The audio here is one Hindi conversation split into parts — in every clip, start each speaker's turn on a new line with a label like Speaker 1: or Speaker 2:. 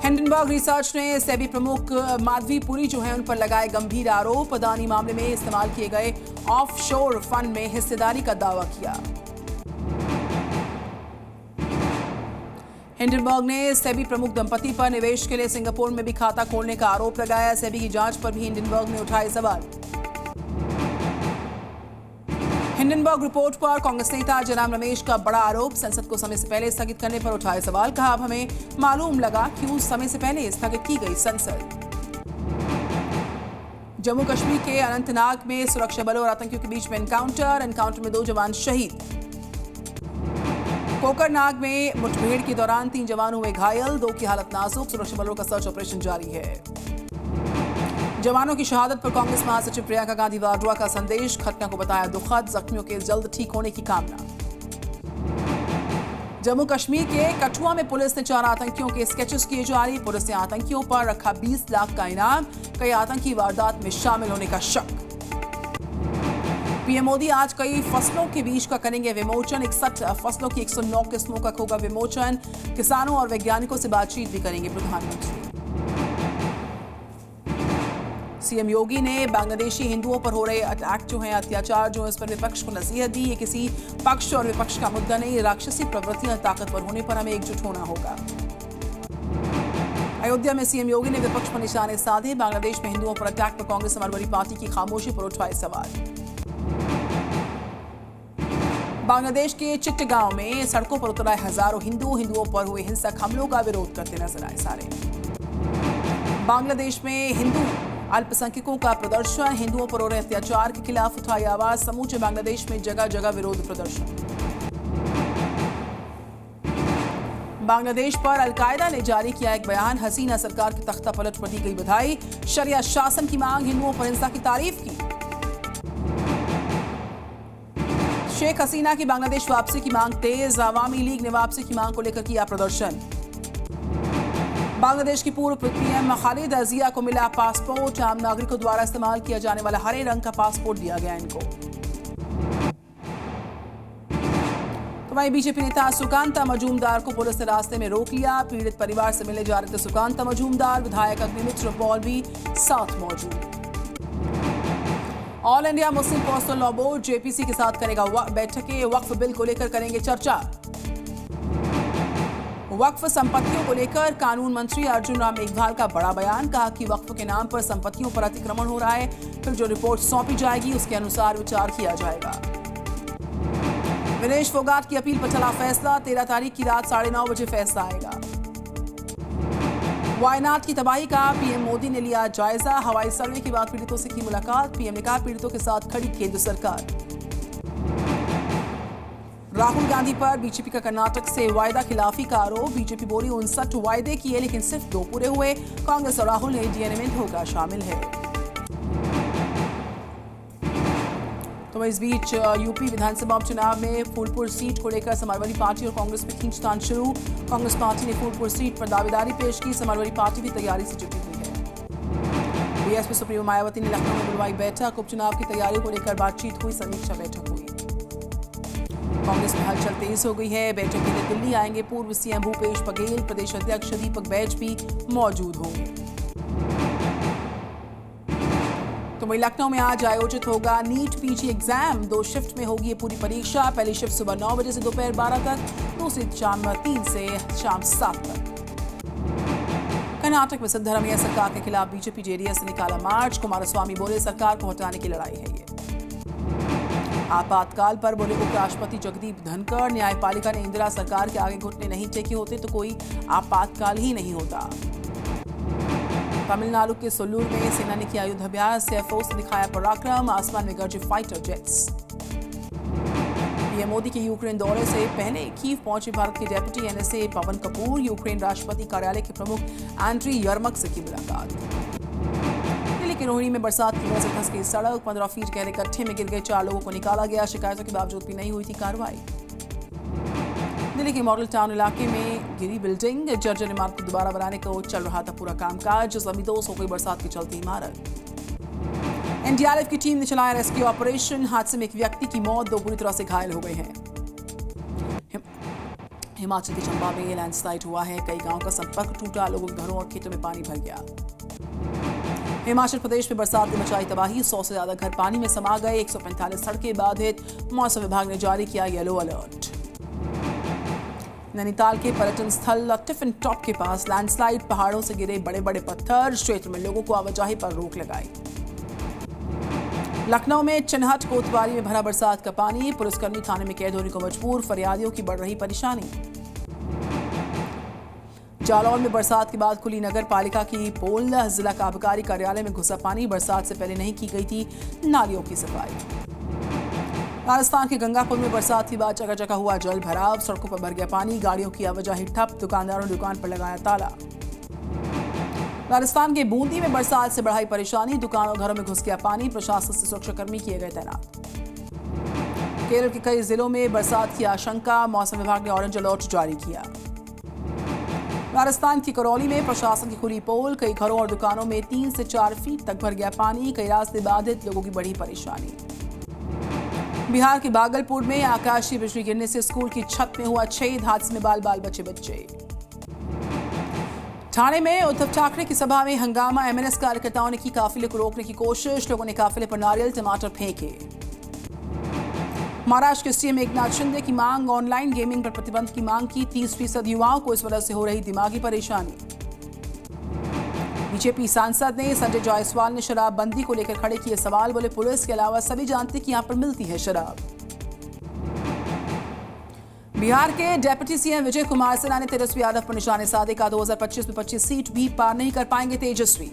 Speaker 1: हिंडनबर्ग रिसर्च ने सेबी प्रमुख माधवी पुरी जो है उन पर लगाए गंभीर आरोप। अदानी मामले में इस्तेमाल किए गए ऑफशोर फंड में हिस्सेदारी का दावा किया। हिंडनबर्ग ने सेबी प्रमुख दंपति पर निवेश के लिए सिंगापुर में भी खाता खोलने का आरोप लगाया। सेबी की जांच पर भी हिंडनबर्ग ने उठाए सवाल। हिंडनबर्ग रिपोर्ट पर कांग्रेस नेता जनाब रमेश का बड़ा आरोप। संसद को समय से पहले स्थगित करने पर उठाए सवाल। कहा, अब हमें मालूम लगा क्यों समय से पहले स्थगित की गई संसद। जम्मू कश्मीर के अनंतनाग में सुरक्षा बलों और आतंकियों के बीच में एनकाउंटर में 2 जवान शहीद। कोकरनाग में मुठभेड़ के दौरान 3 जवान हुए घायल, 2 की हालत नाजुक। सुरक्षा बलों का सर्च ऑपरेशन जारी है। जवानों की शहादत पर कांग्रेस महासचिव प्रियंका गांधी वाड्रा का संदेश। घटना को बताया दुखद, जख्मियों के जल्द ठीक होने की कामना। जम्मू कश्मीर के कठुआ में पुलिस ने 4 आतंकियों के स्केचेस किए जारी। पुलिस ने आतंकियों पर रखा 20 लाख का इनाम। कई आतंकी वारदात में शामिल होने का शक। पीएम मोदी आज कई फसलों के बीज का करेंगे विमोचन। 61 फसलों की 109 किस्मों का होगा विमोचन। किसानों और वैज्ञानिकों से बातचीत भी करेंगे प्रधानमंत्री। सीएम योगी ने बांग्लादेशी हिंदुओं पर हो रहे अटैक जो हैं, अत्याचार जो है, इस पर विपक्ष को नसीहत दी। ये किसी पक्ष और विपक्ष का मुद्दा नहीं, राक्षसी प्रवृत्तियां ताकतवर होने पर हमें एकजुट होना होगा। अयोध्या में सीएम योगी ने विपक्ष पर निशाने साधे। बांग्लादेश में हिंदुओं पर अटैक पर कांग्रेस समाजवादी पार्टी की खामोशी पर उठाए सवाल। बांग्लादेश के चिट्टगांव में सड़कों पर उतर आए हजारों हिंदुओं पर हुए हिंसक हमलों का विरोध करते नजर आए सारे। बांग्लादेश में हिंदू अल्पसंख्यकों का प्रदर्शन। हिंदुओं पर हो रहे अत्याचार के खिलाफ उठाई आवाज। समूचे बांग्लादेश में जगह जगह विरोध प्रदर्शन। बांग्लादेश पर अलकायदा ने जारी किया एक बयान। हसीना सरकार की तख्ता पलट पर दी गई बधाई। शरिया शासन की मांग। हिंदुओं पर हिंसा की तारीफ की। शेख हसीना की बांग्लादेश वापसी की मांग तेज। अवामी लीग ने वापसी की मांग को लेकर किया प्रदर्शन। बांग्लादेश की पूर्व पीएम खालिदा जिया को मिला पासपोर्ट। आम नागरिकों द्वारा इस्तेमाल किया जाने वाला हरे रंग का पासपोर्ट दिया गया इनको। तो वहीं बीजेपी नेता सुकांता मजूमदार को पुलिस ने रास्ते में रोक लिया। पीड़ित परिवार से मिलने जा रहे थे सुकांता मजूमदार। विधायक अग्निमित्र पॉल भी साथ मौजूद। All India Muslim personal law board JPC के साथ करेगा बैठकें। वक्फ बिल को लेकर करेंगे चर्चा। वक्फ संपत्तियों को लेकर कानून मंत्री अर्जुन राम मेघवाल का बड़ा बयान। कहा कि वक्फ के नाम पर संपत्तियों पर अतिक्रमण हो रहा है। फिर जो रिपोर्ट सौंपी जाएगी उसके अनुसार विचार किया जाएगा। विनेश फोगाट की अपील पर चला फैसला। 13 तारीख की रात 9:30 बजे फैसला आएगा। वायनाड की तबाही का पीएम मोदी ने लिया जायजा। हवाई सर्वे के बाद पीड़ितों से की मुलाकात। पीएम ने कहा, पीड़ितों के साथ खड़ी केंद्र सरकार। राहुल गांधी पर बीजेपी का कर्नाटक से वायदा खिलाफी का आरोप। बीजेपी बोली 59 वायदे किए लेकिन सिर्फ 2 पूरे हुए। कांग्रेस और राहुल ने डीएनए में धोखा शामिल है। तो इस बीच यूपी विधानसभा उपचुनाव में फूलपुर सीट को लेकर समाजवादी पार्टी और कांग्रेस में खींचतान शुरू। कांग्रेस पार्टी ने फूलपुर सीट पर दावेदारी पेश की। समाजवादी पार्टी भी तैयारी से जुटी हुई है। बीएसपी सुप्रीमो मायावती ने लखनऊ में बुलवाई बैठक। उपचुनाव की तैयारियों को लेकर बातचीत हुई, समीक्षा बैठक हुई। कांग्रेस में हलचल तेज हो गई है। बैठक के लिए दिल्ली आएंगे पूर्व सीएम भूपेश बघेल। प्रदेश अध्यक्ष दीपक बैज भी मौजूद होंगे। तो वहीं लखनऊ में आज आयोजित होगा नीट पीजी एग्जाम। 2 शिफ्ट में होगी ये पूरी परीक्षा। पहली शिफ्ट सुबह 9 बजे से दोपहर 12 तक, दूसरी शाम 3 से शाम 7 तक। कर्नाटक में सिद्धरामैया सरकार के खिलाफ बीजेपी जेडीएस ने निकाला मार्च। कुमारस्वामी बोले, सरकार को हटाने की लड़ाई है ये। आपातकाल पर बोले उपराष्ट्रपति जगदीप धनखड़। न्यायपालिका ने इंदिरा सरकार के आगे घुटने नहीं टेके होते तो कोई आपातकाल ही नहीं होता। तमिलनाडु के सोल्लूर में सेना ने किया युद्धाभ्यास। सीएफओ से दिखाया पराक्रम। आसमान में गरजे फाइटर जेट्स। पीएम मोदी के यूक्रेन दौरे से पहले कीव पहुंचे भारत के डेप्यूटी एनएसए पवन कपूर। यूक्रेन राष्ट्रपति कार्यालय के प्रमुख एंड्री यर्मक से की मुलाकात। दिल्ली के रोहिणी में बरसात की वजह से धंस गई सड़क। 15 फीट गहरे गड्ढे में गिर गए 4 लोगों को निकाला गया। शिकायतों के बावजूद भी नहीं हुई थी कार्रवाई। दिल्ली के मॉडल टाउन इलाके में गिरी बिल्डिंग। जर्जर इमारत को दोबारा बनाने को चल रहा था पूरा कामकाज। जमींदोज हो गई बरसात के चलते इमारत। एनडीआरएफ की टीम ने चलाया रेस्क्यू ऑपरेशन। हादसे में एक व्यक्ति की मौत, 2 बुरी तरह से घायल हो गए हैं। हिमाचल के चंबा में लैंडस्लाइड हुआ है, कई गांवों का संपर्क टूटा, लोगों के घरों और खेतों में पानी भर गया। हिमाचल प्रदेश में बरसात ने मचाई तबाही, 100 से ज्यादा घर पानी में समा गए, 145 सड़कें बाधित, मौसम विभाग ने जारी किया येलो अलर्ट। नैनीताल के पर्यटन स्थल टिफिन टॉप के पास लैंडस्लाइड, पहाड़ों से गिरे बड़े बड़े पत्थर, क्षेत्र में लोगों को आवाजाही पर रोक लगाई। लखनऊ में चिन्हट कोतवाली में भरा बरसात का पानी, पुलिसकर्मी थाने में कैद होने को मजबूर, फरियादियों की बढ़ रही परेशानी। जालौन में बरसात के बाद खुली नगर पालिका की पोल, जिला का आबकारी कार्यालय में घुसा पानी, बरसात से पहले नहीं की गई थी नालियों की सफाई। राजस्थान के गंगापुर में बरसात के बाद जगह जगह हुआ जल भराव, सड़कों पर भर गया पानी, गाड़ियों की आवाजाही ठप, दुकानदारों ने दुकान पर लगाया ताला। राजस्थान के बूंदी में बरसात से बढ़ाई परेशानी, दुकानों घरों में घुस गया पानी, प्रशासन से सुरक्षाकर्मी किए गए तैनात। केरल के कई जिलों में बरसात की आशंका, मौसम विभाग ने ऑरेंज अलर्ट जारी किया। राजस्थान की करौली में प्रशासन की खुली पोल, कई घरों और दुकानों में 3 से 4 फीट तक भर गया पानी, कई रास्ते बाधित, लोगों की बढ़ी परेशानी। बिहार के भागलपुर में आकाशीय बिजली गिरने से स्कूल की छत में हुआ छेद, हादसे में बाल बाल बचे। ठाणे में उद्धव ठाकरे की सभा में हंगामा, एमएनएस कार्यकर्ताओं ने की काफिले को रोकने की कोशिश, लोगों ने काफिले पर नारियल टमाटर फेंके। महाराष्ट्र के सीएम एकनाथ शिंदे की मांग, ऑनलाइन गेमिंग पर प्रतिबंध की मांग की, 30% युवाओं को इस वजह से हो रही दिमागी परेशानी। बीजेपी सांसद ने संजय जायसवाल ने शराबबंदी को लेकर खड़े किए सवाल, बोले पुलिस के अलावा सभी जानते कि यहां पर मिलती है शराब। बिहार के डेप्यूटी सीएम विजय कुमार सिन्हा ने तेजस्वी यादव पर निशाने साधे, का 2025 में 25 सीट भी पार नहीं कर पाएंगे तेजस्वी।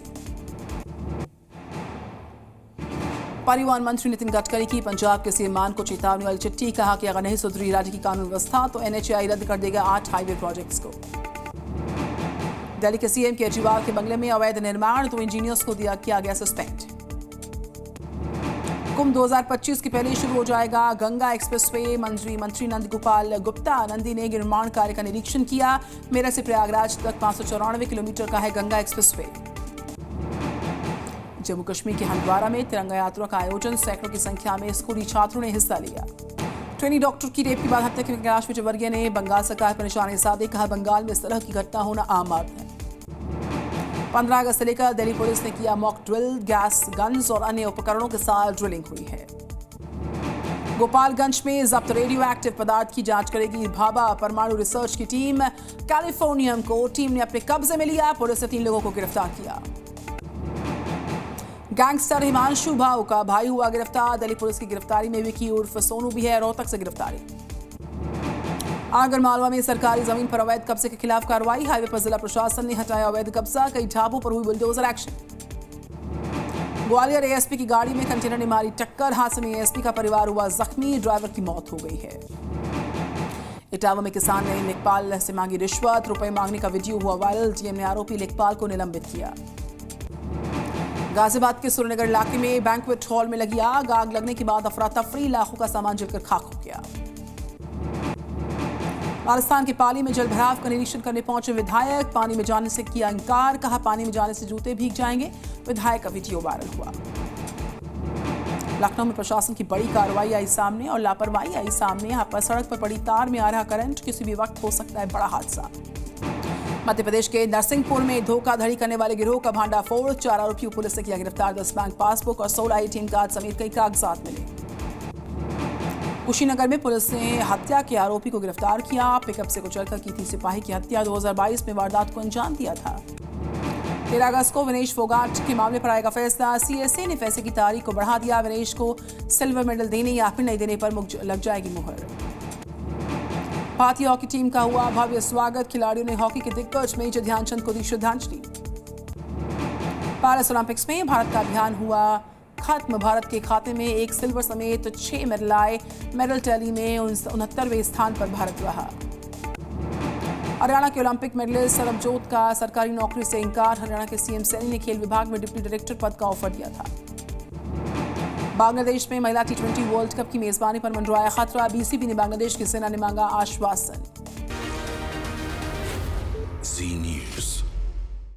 Speaker 1: परिवहन मंत्री नितिन गडकरी की पंजाब के सीएम मान को चेतावनी वाली चिट्ठी, कहा कि अगर नहीं सुधरी राज्य की कानून व्यवस्था तो एनएचएआई रद्द कर देगा 8 हाईवे प्रोजेक्ट्स को। दिल्ली के सीएम केजरीवाल के बंगले में अवैध निर्माण, 2 इंजीनियर्स को किया गया सस्पेंड। कुंभ 2025 के पहले शुरू हो जाएगा गंगा एक्सप्रेसवे, मंत्री नंद गोपाल गुप्ता नंदी ने निर्माण कार्य का निरीक्षण किया। मेरठ से प्रयागराज तक 594 किलोमीटर का है गंगा एक्सप्रेसवे। जम्मू कश्मीर के हंदवाड़ा में तिरंगा यात्रा का आयोजन, सैकड़ों की संख्या में स्कूली छात्रों ने हिस्सा लिया। ट्रेनी डॉक्टर की रेप के बाद हत्या के कैलाश विजयवर्गीय ने बंगाल सरकार पर निशाने साधे, कहा बंगाल में इस तरह की घटना होना आम बात है। 15 अगस्त से लेकर दिल्ली पुलिस ने किया मॉक ड्रिल, गैस गन्स और अन्य उपकरणों के साथ ड्रिलिंग हुई है। गोपालगंज में जब्त रेडियो एक्टिव पदार्थ की जांच करेगी भाभा परमाणु रिसर्च की टीम। कैलिफोर्नियम को टीम ने अपने कब्जे में लिया, पुलिस ने 3 लोगों को गिरफ्तार किया। गैंगस्टर हिमांशु भाऊ का भाई हुआ गिरफ्तार, दिल्ली पुलिस की गिरफ्तारी में विकी उर्फ सोनू भी है, रोहतक से गिरफ्तारी। आगर मालवा में सरकारी जमीन पर अवैध कब्जे के खिलाफ कार्रवाई, हाईवे पर जिला प्रशासन ने हटाया अवैध कब्जा, कई ढाबों पर हुई बुलडोजर एक्शन। ग्वालियर एएसपी की गाड़ी में कंटेनर ने मारी टक्कर, हादसे में एएसपी का परिवार हुआ जख्मी, ड्राइवर की मौत हो गई है। इटावा में किसान ने लेखपाल से मांगी रिश्वत, रुपए मांगने का वीडियो हुआ वायरल, डीएम ने आरोपी लेखपाल को निलंबित किया। गाजियाबाद के सुरनगर इलाके में बैंक्वेट हॉल में लगी आग लगने के बाद अफरा तफरी, लाखों का सामान जलकर खाक हो गया। राजस्थान के पाली में जल भराव का निरीक्षण करने पहुंचे विधायक, पानी में जाने से किया इंकार, कहा पानी में जाने से जूते भीग जाएंगे, विधायक का वीडियो वायरल हुआ। लखनऊ में प्रशासन की बड़ी कार्रवाई आई सामने और लापरवाही आई सामने, यहां पर सड़क पर पड़ी तार में आ रहा करंट, किसी भी वक्त हो सकता है बड़ा हादसा। मध्य प्रदेश के नरसिंहपुर में धोखाधड़ी करने वाले गिरोह का भांडाफोड़, 4 आरोपियों पुलिस ने किया गिरफ्तार, 10 बैंक पासबुक और 16 ATM कार्ड समेत कई कागजात मिले। कुशीनगर में पुलिस ने हत्या के आरोपी को गिरफ्तार किया, पिकअप से कुचलकर की थी सिपाही की हत्या, 2022 में वारदात को अंजाम दिया था। 13 अगस्त को विनेश फोगाट के मामले पर आएगा फैसला, सीएसए ने फैसले की तारीख को बढ़ा दिया, विनेश को सिल्वर मेडल देने या फिर नहीं देने पर लग जाएगी मुहर। भारतीय हॉकी टीम का हुआ भव्य स्वागत, खिलाड़ियों ने हॉकी के दिग्गज मेजर ध्यानचंद को दी श्रद्धांजलि। पेरिस ओलंपिक्स में भारत का अभियान हुआ खत्म, भारत के खाते में 1 सिल्वर समेत 6 मेडल आए, मेडल टैली में 69वें स्थान पर भारत रहा। हरियाणा के ओलंपिक मेडलिस्ट सरबजोत का सरकारी नौकरी से इंकार, हरियाणा के सीएम सैनी ने खेल विभाग में डिप्टी डायरेक्टर पद का ऑफर दिया था। बांग्लादेश में महिला T20 वर्ल्ड कप की मेजबानी पर मंडराया खतरा, बीसीबी ने बांग्लादेश की सेना ने मांगा आश्वासन।